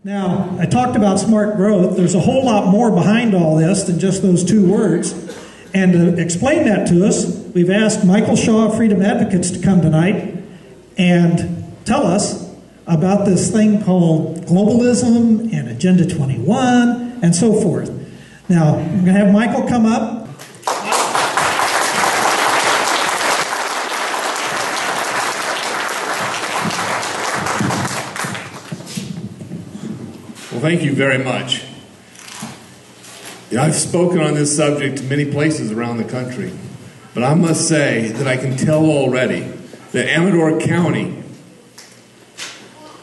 Now, I talked about smart growth. There's a whole lot more behind all this than just those two words. And to explain that to us, we've asked Michael Shaw, Freedom Advocates, to come tonight and tell us about this thing called Globalism and Agenda 21 and so forth. Now, I'm going to have Michael come up. Well, thank you very much. I've spoken on this subject many places around the country, but I must say that I can tell already that Amador County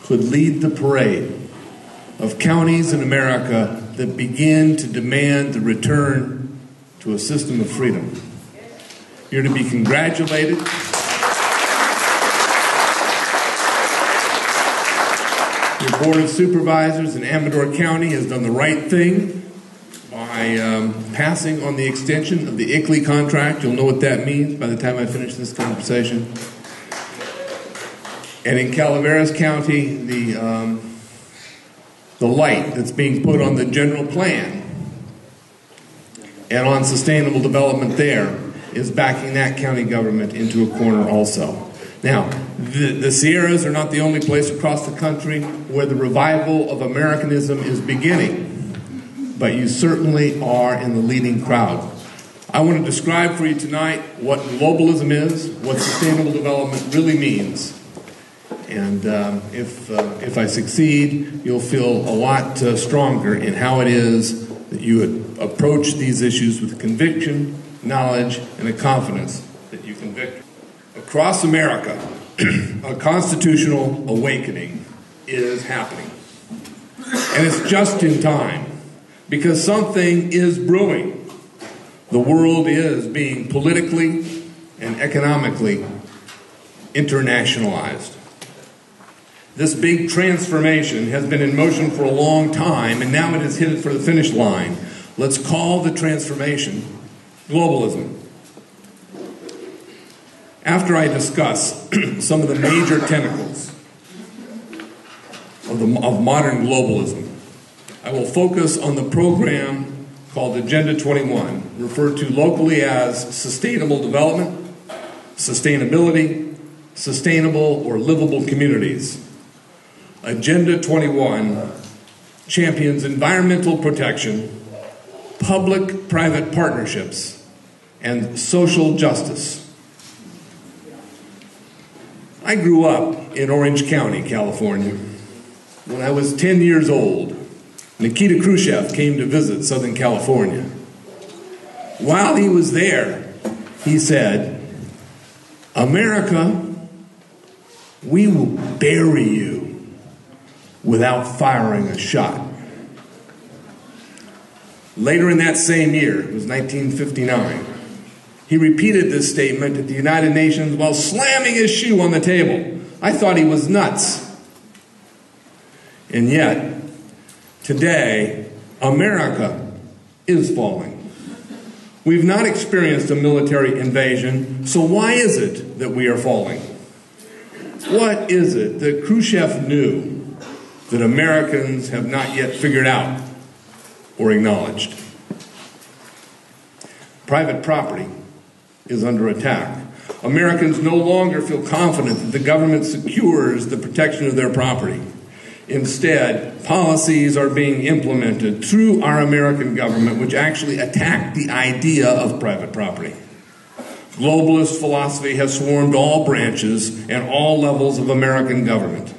could lead the parade of counties in America that begin to demand the return to a system of freedom. You're to be congratulated. Your Board of Supervisors in Amador County has done the right thing by passing on the extension of the ICLEI contract. You'll know what that means by the time I finish this conversation. And in Calaveras County, the light that's being put on the general plan and on sustainable development there is backing that county government into a corner also. Now, the Sierras are not the only place across the country where the revival of Americanism is beginning, but you certainly are in the leading crowd. I want to describe for you tonight what globalism is, what sustainable development really means, and if I succeed, you'll feel a lot stronger in how it is that you would approach these issues with conviction, knowledge, and a confidence that you can victor. Across America, a constitutional awakening is happening. And it's just in time, because something is brewing. The world is being politically and economically internationalized. This big transformation has been in motion for a long time, and now it has hit it for the finish line. Let's call the transformation globalism. After I discuss some of the major tentacles of modern globalism, I will focus on the program called Agenda 21, referred to locally as Sustainable Development, Sustainability, Sustainable or Livable Communities. Agenda 21 champions environmental protection, public-private partnerships, and social justice. I grew up in Orange County, California. When I was 10 years old, Nikita Khrushchev came to visit Southern California. While he was there, he said, "America, we will bury you without firing a shot." Later in that same year, it was 1959, he repeated this statement at the United Nations while slamming his shoe on the table. I thought he was nuts. And yet, today, America is falling. We've not experienced a military invasion, so why is it that we are falling? What is it that Khrushchev knew that Americans have not yet figured out or acknowledged? Private property is under attack. Americans no longer feel confident that the government secures the protection of their property. Instead, policies are being implemented through our American government which actually attack the idea of private property. Globalist philosophy has swarmed all branches and all levels of American government.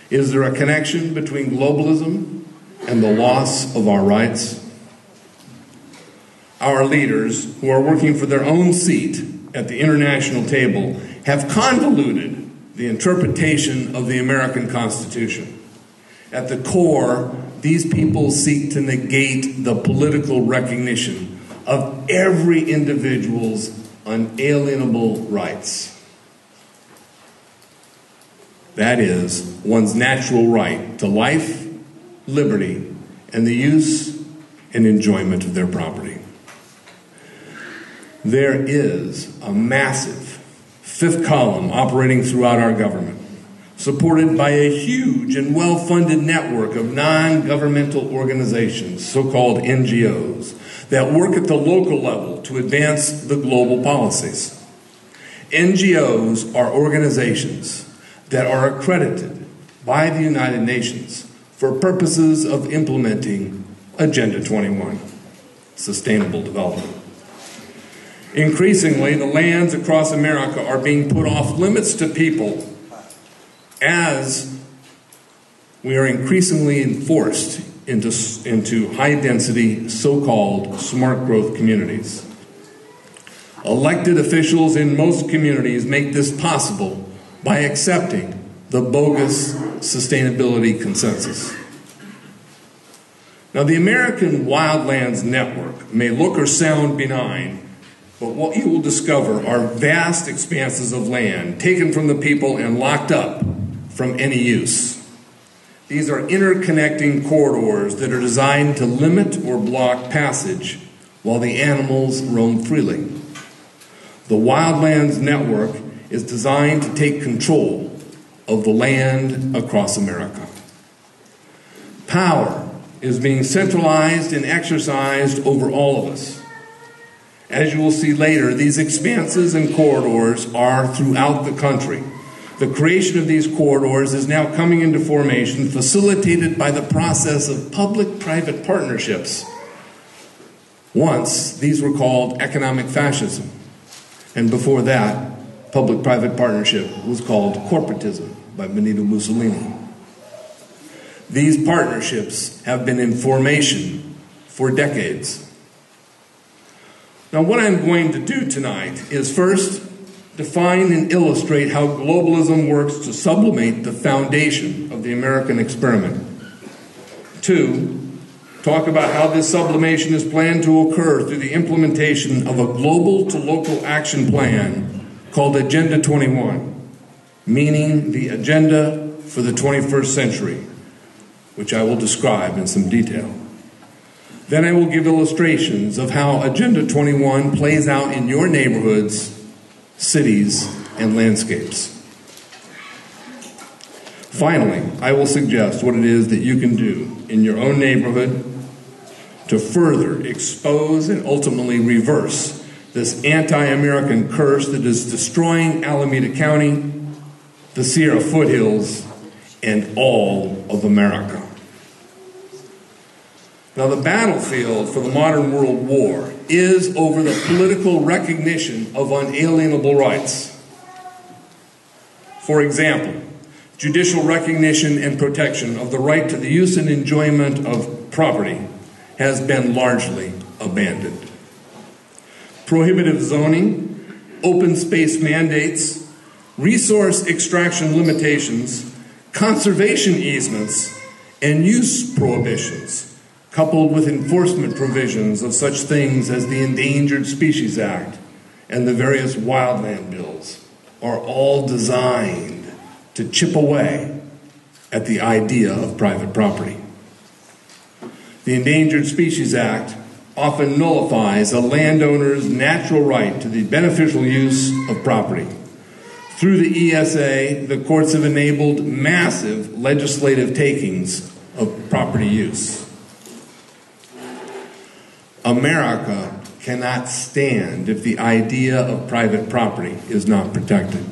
Is there a connection between globalism and the loss of our rights? Our leaders, who are working for their own seat at the international table, have convoluted the interpretation of the American Constitution. At the core, these people seek to negate the political recognition of every individual's unalienable rights. That is, one's natural right to life, liberty, and the use and enjoyment of their property. There is a massive fifth column operating throughout our government. supported by a huge and well-funded network of non-governmental organizations, so-called NGOs, that work at the local level to advance the global policies. NGOs are organizations that are accredited by the United Nations for purposes of implementing Agenda 21, Sustainable Development. Increasingly, the lands across America are being put off limits to people as we are increasingly enforced into high-density, so-called smart growth communities. Elected officials in most communities make this possible by accepting the bogus sustainability consensus. Now, the American Wildlands Network may look or sound benign, but what you will discover are vast expanses of land taken from the people and locked up from any use. These are interconnecting corridors that are designed to limit or block passage while the animals roam freely. The Wildlands Network is designed to take control of the land across America. Power is being centralized and exercised over all of us. As you will see later, these expanses and corridors are throughout the country. The creation of these corridors is now coming into formation, facilitated by the process of public-private partnerships. Once, these were called economic fascism. And before that, public-private partnership was called corporatism by Benito Mussolini. These partnerships have been in formation for decades. Now, what I'm going to do tonight is first define and illustrate how globalism works to sublimate the foundation of the American experiment. 2, talk about how this sublimation is planned to occur through the implementation of a global to local action plan called Agenda 21, meaning the agenda for the 21st century, which I will describe in some detail. Then I will give illustrations of how Agenda 21 plays out in your neighborhoods, cities, and landscapes. Finally, I will suggest what it is that you can do in your own neighborhood to further expose and ultimately reverse this anti-American curse that is destroying Alameda County, the Sierra foothills, and all of America. Now, the battlefield for the modern world war is over the political recognition of unalienable rights. For example, judicial recognition and protection of the right to the use and enjoyment of property has been largely abandoned. Prohibitive zoning, open space mandates, resource extraction limitations, conservation easements, and use prohibitions, coupled with enforcement provisions of such things as the Endangered Species Act and the various wildland bills, are all designed to chip away at the idea of private property. The Endangered Species Act often nullifies a landowner's natural right to the beneficial use of property. Through the ESA, the courts have enabled massive legislative takings of property use. America cannot stand if the idea of private property is not protected.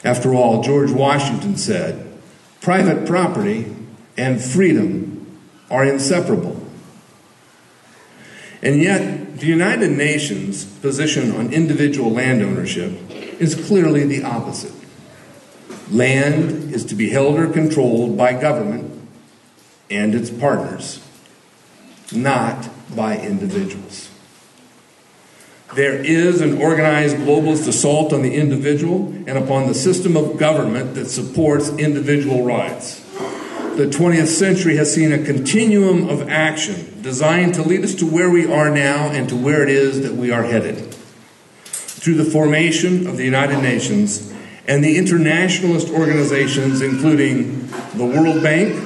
After all, George Washington said, "Private property and freedom are inseparable." And yet, the United Nations' position on individual land ownership is clearly the opposite. Land is to be held or controlled by government and its partners, not by individuals. There is an organized globalist assault on the individual and upon the system of government that supports individual rights. The 20th century has seen a continuum of action designed to lead us to where we are now and to where it is that we are headed. Through the formation of the United Nations and the internationalist organizations including the World Bank,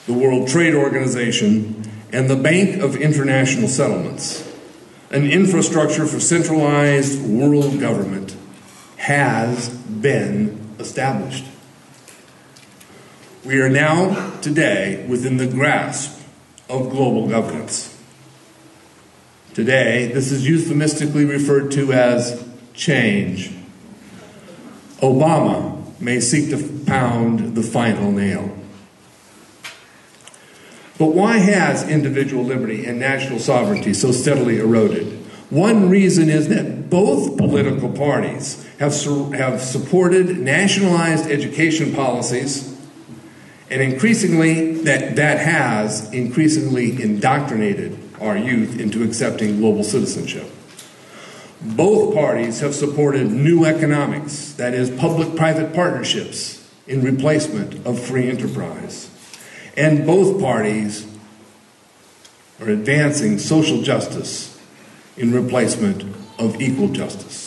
the World Trade Organization, and the Bank of International Settlements, an infrastructure for centralized world government has been established. We are now, today, within the grasp of global governance. Today, this is euphemistically referred to as change. Obama may seek to pound the final nail. But why has individual liberty and national sovereignty so steadily eroded? One reason is that both political parties have supported nationalized education policies, and increasingly that has increasingly indoctrinated our youth into accepting global citizenship. Both parties have supported new economics, that is, public-private partnerships in replacement of free enterprise. And both parties are advancing social justice in replacement of equal justice.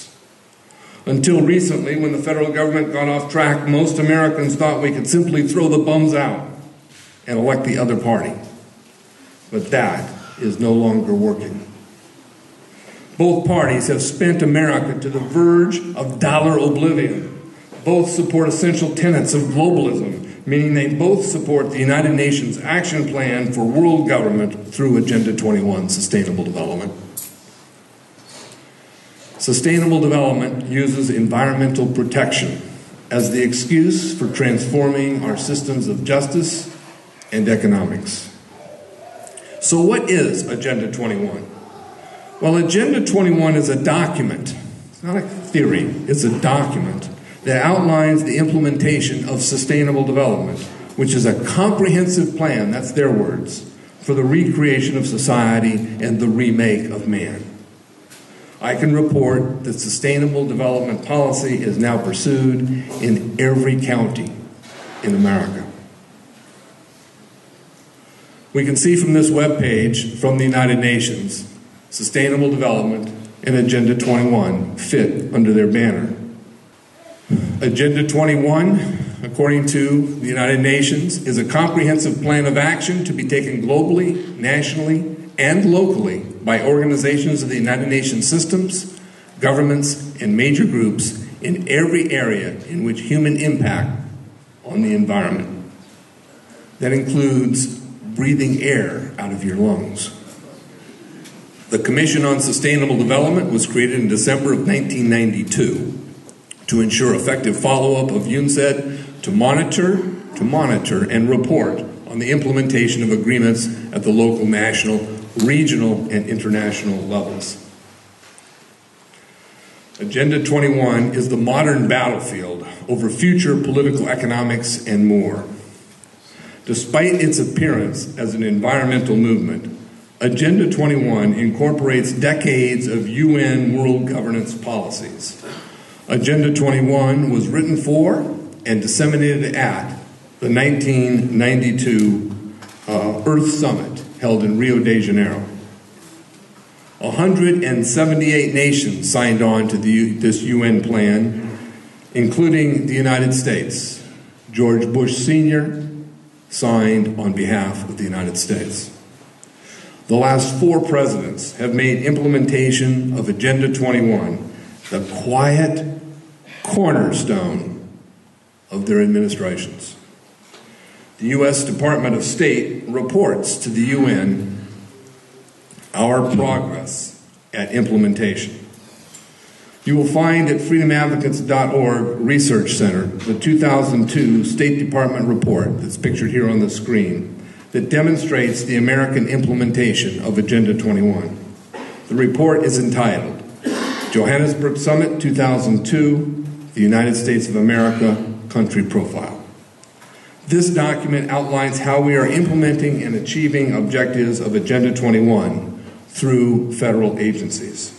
Until recently, when the federal government got off track, most Americans thought we could simply throw the bums out and elect the other party. But that is no longer working. Both parties have spent America to the verge of dollar oblivion. Both support essential tenets of globalism, meaning they both support the United Nations Action Plan for World Government through Agenda 21, Sustainable Development. Sustainable development uses environmental protection as the excuse for transforming our systems of justice and economics. So what is Agenda 21? Well, Agenda 21 is a document. It's not a theory. It's a document that outlines the implementation of sustainable development, which is a comprehensive plan, that's their words, for the recreation of society and the remake of man. I can report that sustainable development policy is now pursued in every county in America. We can see from this webpage from the United Nations, sustainable development and Agenda 21 fit under their banner. Agenda 21, according to the United Nations, is a comprehensive plan of action to be taken globally, nationally, and locally by organizations of the United Nations systems, governments, and major groups in every area in which human impact on the environment. That includes breathing air out of your lungs. The Commission on Sustainable Development was created in December of 1992 to ensure effective follow-up of UNCED, to monitor and report on the implementation of agreements at the local, national, regional, and international levels. Agenda 21 is the modern battlefield over future political economics and more. Despite its appearance as an environmental movement, Agenda 21 incorporates decades of UN world governance policies. Agenda 21 was written for and disseminated at the 1992 Earth Summit held in Rio de Janeiro. 178 nations signed on to this UN plan, including the United States. George Bush Sr. signed on behalf of the United States. The last 4 presidents have made implementation of Agenda 21 the quiet cornerstone of their administrations. The U.S. Department of State reports to the UN our progress at implementation. You will find at freedomadvocates.org Research Center the 2002 State Department report that's pictured here on the screen that demonstrates the American implementation of Agenda 21. The report is entitled Johannesburg Summit 2002, the United States of America Country Profile. This document outlines how we are implementing and achieving objectives of Agenda 21 through federal agencies.